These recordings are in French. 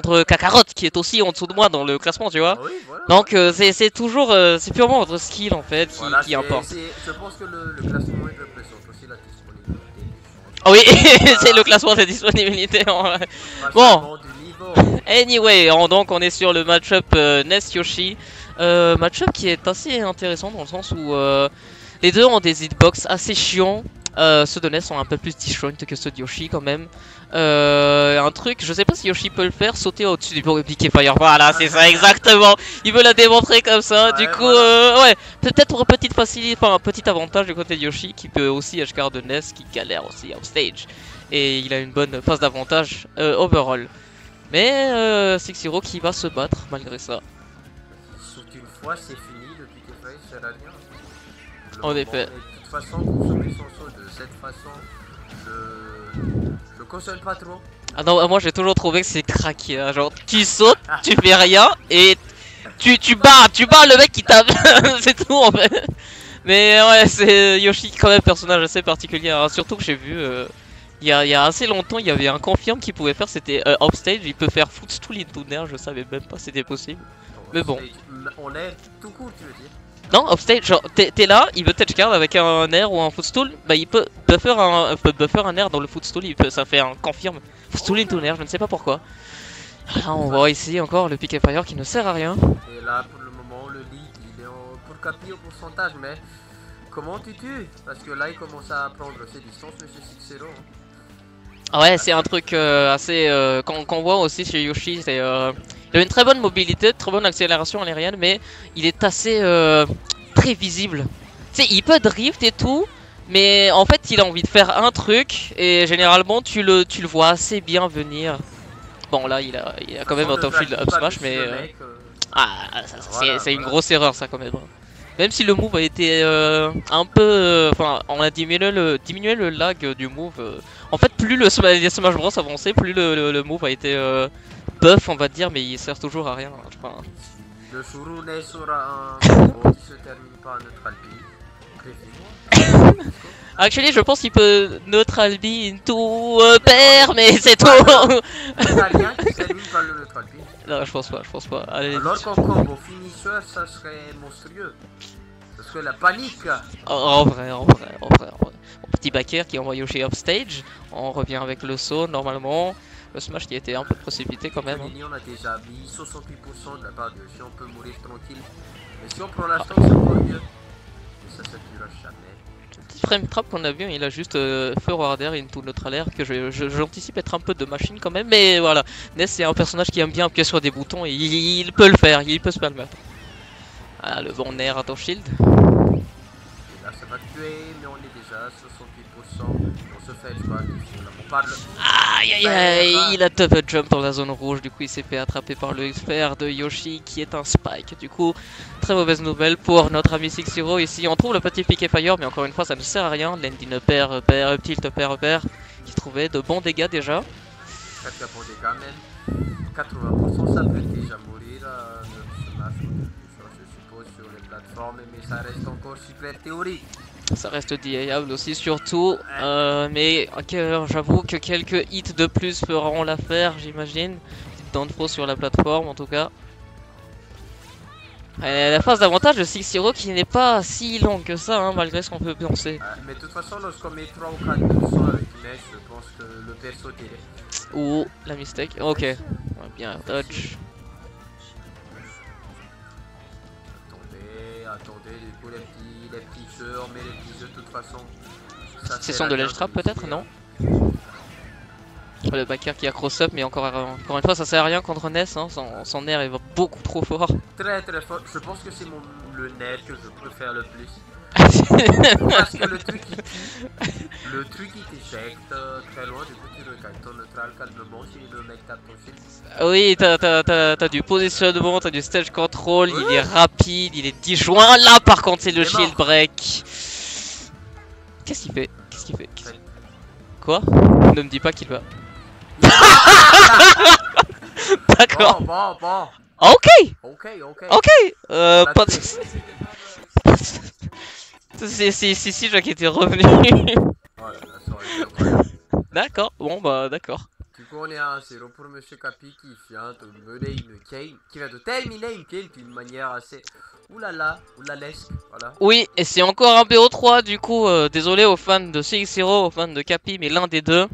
contre Kakarot qui est aussi en dessous de moi dans le classement, tu vois. Ah oui, voilà. Donc c'est toujours, c'est purement votre skill en fait Voilà, qui importe. je pense que le classement il représente aussi la disponibilité du champ. Ah oui, c'est le Voilà. classement de disponibilité. Bon, Vachement du niveau. anyway, donc on est sur le match-up Ness Yoshi. Match-up qui est assez intéressant dans le sens où les deux ont des hitbox assez chiants. Ceux de Ness sont un peu plus disjoint que ceux de Yoshi quand même. Un truc, je sais pas si Yoshi peut le faire, sauter au-dessus du piqué fire. Voilà, c'est ça exactement. Il veut la démontrer comme ça. Du Ouais, coup, voilà. ouais, peut-être pour une petite facilité, enfin un petit avantage du côté de Yoshi qui peut aussi HKR de Ness qui galère aussi offstage. Et il a une bonne phase d'avantage overall. Mais Six-Zero qui va se battre malgré ça. Saute une fois, c'est fini, le piqué fire sert à rien. En effet. De toute façon, consommer son saut de cette façon, je cautionne pas trop. Ah non, moi j'ai toujours trouvé que c'est craqué. Hein. Genre, tu sautes, tu fais rien et tu bats le mec qui tape. C'est tout en fait. Mais ouais, c'est Yoshi quand même personnage assez particulier. Hein. Surtout que j'ai vu il y a assez longtemps, il y avait un confirm qu'il pouvait faire, c'était offstage. Il peut faire footstool into nair, je savais même pas c'était possible. Mais bon. On l'air tout court, tu veux dire? Non, offstage, genre t'es là, il veut touch card avec un air ou un footstool, bah il peut buffer un air dans le footstool, ça fait un confirm. Footstool into nair, je ne sais pas pourquoi. Là on voit ici encore le pick and fire qui ne sert à rien. Et là pour le moment le lead il est pour capi au pourcentage, mais comment tu tues? Parce que là il commence à prendre ses distances, monsieur Six-Zero. Ah ouais, c'est un truc assez qu'on voit aussi chez Yoshi, c'est il a une très bonne mobilité, très bonne accélération aérienne, mais il est assez prévisible. Tu sais, il peut drift et tout, mais en fait il a envie de faire un truc et généralement tu le vois assez bien venir. Bon là il a quand même un top shield up smash, mais c'est une grosse erreur ça quand même. Même si le move a été un peu, enfin on a diminué le lag du move. En fait plus les Smash Bros avançaient, plus le move a été buff on va dire, mais il sert toujours à rien. Enfin... Le Shurune sera un combo qui se termine par un neutral B. Actually je pense qu'il peut neutral B into pair, mais c'est tout. Il n'y a rien qui se termine par le neutral B. Non je pense pas. Allez, alors qu'en combo finisher ça serait monstrueux. Ça serait la panique. En vrai. Mon petit backer qui envoie Yoshi upstage. On revient avec le saut normalement. Le smash qui a été un peu précipité quand même. On a déjà mis 68% de la part de Yoshi, on peut mourir tranquille. Mais si on prend la chance, c'est encore mieux. Et ça durera jamais. Le petit frame trap qu'on a vu, il a juste forward air into neutral air que j'anticipe être un peu de machine quand même. Mais voilà, Ness c'est un personnage qui aime bien appuyer sur des boutons et il peut le faire, il peut se permettre. Ah, le bon air à ton shield. Et là ça va tuer, mais on est déjà à 68%. On se fait le on parle. Aïe, il a double jump dans la zone rouge, du coup il s'est fait attraper par le expert de Yoshi qui est un spike. Du coup, très mauvaise nouvelle pour notre ami Six-Zero ici. On trouve le petit pick and fire, mais encore une fois ça ne sert à rien. Landing pair, tilt pair, qui trouvait de bons dégâts déjà. Très bons dégâts même. 80% ça peut déjà mourir de ce match. Je suppose sur les plateformes, mais ça reste encore super théorique. Ça reste diable aussi surtout, mais j'avoue que quelques hits de plus feront l'affaire, j'imagine. Petite downfall sur la plateforme en tout cas. La phase d'avantage de Six-Zero qui n'est pas si longue que ça, hein, malgré ce qu'on peut penser. Mais de toute façon, lorsqu'on met 3 ou 4% avec Ness, je pense que le perso télé. Ouh, la mistake, ok. Ouais, bien, dodge. Attendez, du coup les petits jeux, on met les petits jeux de toute façon. Session de ledge trap peut-être, non? Le backer qui a cross up, mais encore une fois ça sert à rien contre Ness, hein, son air est beaucoup trop fort. Très fort, je pense que c'est le net que je préfère le plus. Parce que le truc il t'éjecte très loin, du coup tu regardes ton neutral calmement si le mec tape ton shield. Oui, t'as du positionnement, t'as du stage control, oui. Il est rapide, il est disjoint. Là par contre c'est le shield break. Qu'est-ce qu'il fait? Quoi? Ne me dis pas qu'il va. D'accord. Bon. Ok. Pas de... si Jacques était revenu. Voilà, D'accord, bon bah d'accord. Du coup, on est à 1-0 pour Monsieur Capi qui vient de mener une game, qui vient de terminer une game d'une manière assez oulalesque, voilà. Oui, et c'est encore un BO3 du coup, désolé aux fans de CX0, aux fans de Capi, mais l'un des deux.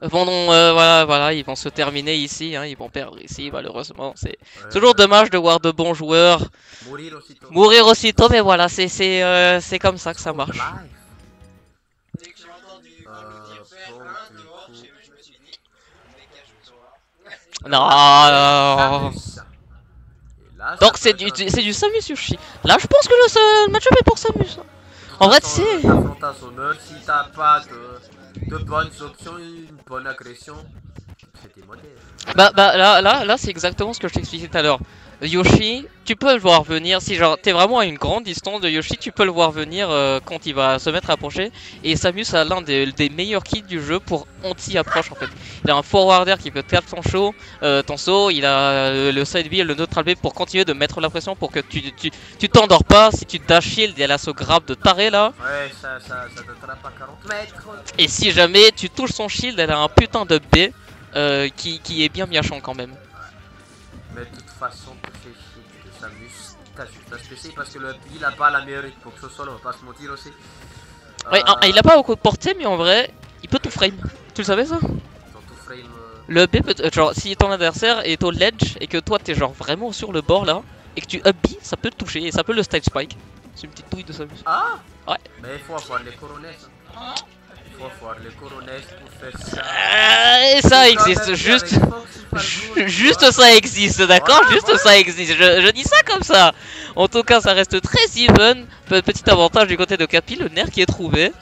Voilà, ils vont se terminer ici, hein, ils vont perdre ici malheureusement. C'est toujours dommage de voir de bons joueurs mourir aussitôt, mais voilà, c'est comme ça que ça marche. Non. Donc c'est du Samus Yoshi. Là je pense que le match-up est pour Samus. En vrai tu sais. Si t'as pas de bonnes options, une bonne agression, c'était moderne. Là c'est exactement ce que je t'expliquais tout à l'heure. Yoshi, tu peux le voir venir, si genre t'es vraiment à une grande distance de Yoshi, tu peux le voir venir quand il va se mettre à approcher. Et Samus a l'un des meilleurs kits du jeu pour anti-approche en fait. Il a un forwarder qui peut perdre ton saut, il a le side B et le neutral B pour continuer de mettre la pression pour que tu t'endors pas. Si tu dash shield, il y a l'assaut grab de taré là. Ouais, ça te trappe à 40 mètres. Et si jamais tu touches son shield, elle a un putain de B qui est bien miachant quand même. Mais de toute façon, pour ces shit de Samus, t'as juste à spécier parce que il a pas la meilleure hit pour que ce soit, on va pas se mentir aussi. Ouais, il a pas beaucoup de portée, mais en vrai, il peut tout frame. Tu le savais ça? Le B peut. Genre, si ton adversaire est au ledge et que toi t'es genre vraiment sur le bord là, et que tu up B, ça peut te toucher et ça peut le stage spike. C'est une petite touille de Samus. Ah ouais. Mais il faut avoir les coronets. Il faut avoir les coronets pour faire ça. Et ça existe, juste ça existe, d'accord? Juste ça existe, je dis ça comme ça. En tout cas, ça reste très even. Petit avantage du côté de Capi, le nerf qui est trouvé.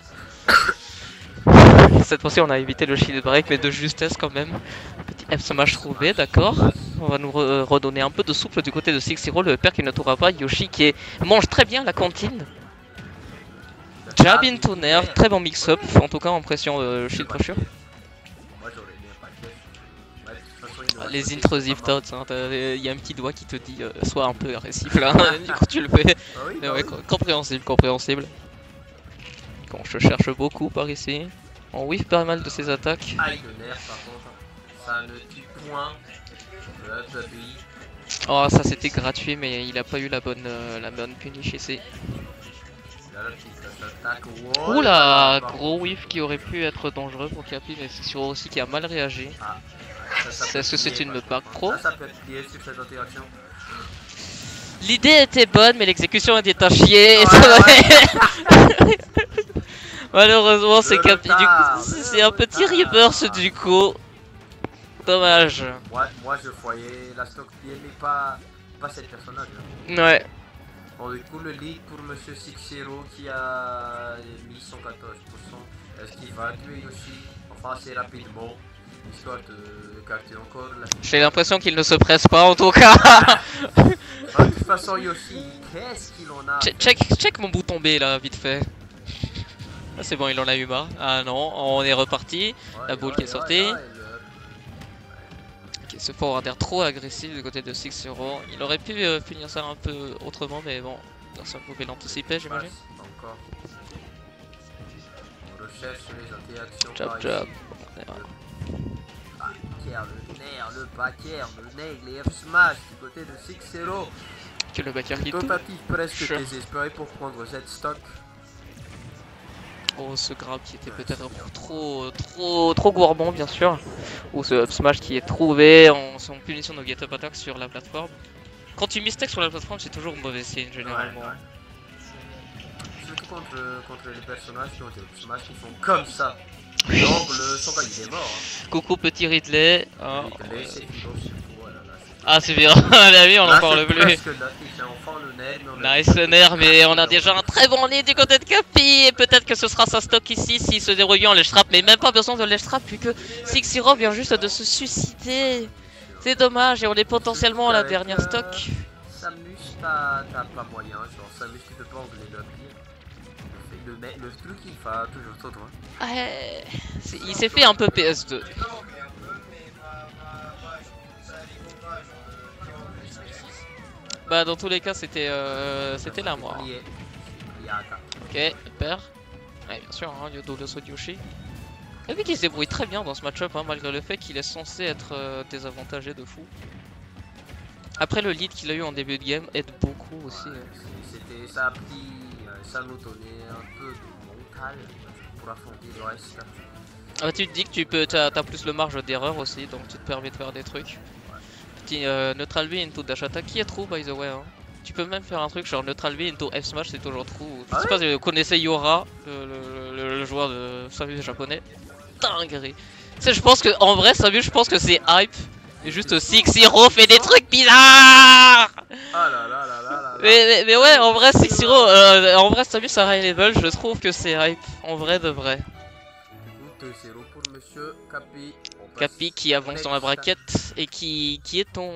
Cette fois-ci, on a évité le shield break, mais de justesse quand même. Petit F smash trouvé, d'accord. On va nous redonner un peu de souffle du côté de CX0, le père qui ne tournera pas. Yoshi qui mange très bien la cantine. Jab into nerf, très bon mix-up, en tout cas en pression shield pressure. Les intrusive thoughts, hein, il y a un petit doigt qui te dit sois un peu agressif là, du coup tu le fais. Mais ouais, compréhensible. Quand je cherche beaucoup par ici, on whiff pas mal de ses attaques. Aïe de nerf par contre, ça ne tue point. Oh ça c'était gratuit mais il a pas eu la bonne punish ici. Oula, gros whiff qui aurait pu être dangereux pour Capi, mais c'est sûr aussi qui a mal réagi. Est-ce que c'est une bug pro? L'idée était bonne, mais l'exécution était à chier. Malheureusement, c'est Capi. Du coup, c'est un petit reverse du coup. Dommage. Moi je voyais la stock bien, mais pas cette personnage. Ouais. Bon, du coup, le lead pour Monsieur CX0 qui a mis 114%. Est-ce qu'il va tuer Yoshi? Enfin, assez rapidement. Histoire de écarter encore la... J'ai l'impression qu'il ne se presse pas en tout cas. De toute façon, Yoshi, qu'est-ce qu'il en a? Check mon bouton B là, vite fait. Ah, c'est bon, il en a eu marre. Ah non, on est reparti. La boule qui est sortie. Ok, ce forwarder trop agressif du côté de CX0. Il aurait pu finir ça un peu autrement, mais bon, ça pouvait l'anticiper, j'imagine. On recherche les interactions. Jab. Le backer, le nail, les F smash du côté de CX0. Que le backer qui tentative presque désespérée pour prendre cette stock. Oh, ce grab qui était peut-être trop gourmand bien sûr. Ou ce up smash qui est trouvé en punition de get up attack sur la plateforme. Quand tu mistake sur la plateforme, c'est toujours mauvais signe généralement. Ouais. Surtout contre les personnages qui ont des up smash qui font comme ça. Donc le son il est mort. Hein. Coucou petit Ridley. Ah, c'est bien, la vie on en parle plus. Nice le nerf, mais on a déjà un très bon lead du côté de Capi. Et peut-être que ce sera sa stock ici s'il se déroule bien en ledge trap. Mais même pas besoin de ledge trap vu que CX0 vient juste de se susciter. C'est dommage et on est potentiellement à la dernière stock. Samus, t'as pas moyen. Genre Samus, tu peux pas angler le pire. Le truc il va toujours trop loin. Ouais, il s'est fait un peu PS2. Bah dans tous les cas c'était là moi. Ok, père. Ouais bien sûr, hein, Yodo le saut de Yoshi. Et vu qu'il se débrouille très bien dans ce match-up, hein, malgré le fait qu'il est censé être désavantagé de fou. Après le lead qu'il a eu en début de game aide beaucoup aussi. C'était ça a pris, ça nous donnait un peu de mental pour affronter le reste. Ah, tu te dis que t'as plus le marge d'erreur aussi, donc tu te permets de faire des trucs. Petit neutral B into dash attack qui est true by the way. Hein. Tu peux même faire un truc genre neutral B into F smash, c'est toujours true. Je sais pas si vous connaissez Yora, le joueur de Samus japonais. Dinguerie. Je pense que en vrai Samus, je pense que c'est hype. Et juste Six-Hero fait des trucs bizarres. Ah là là là là là là. Mais ouais, en vrai Six-Hero, en vrai Samus à high level, je trouve que c'est hype. En vrai de vrai. 2-0 pour monsieur Capi. Capi qui avance dans la braquette et qui est ton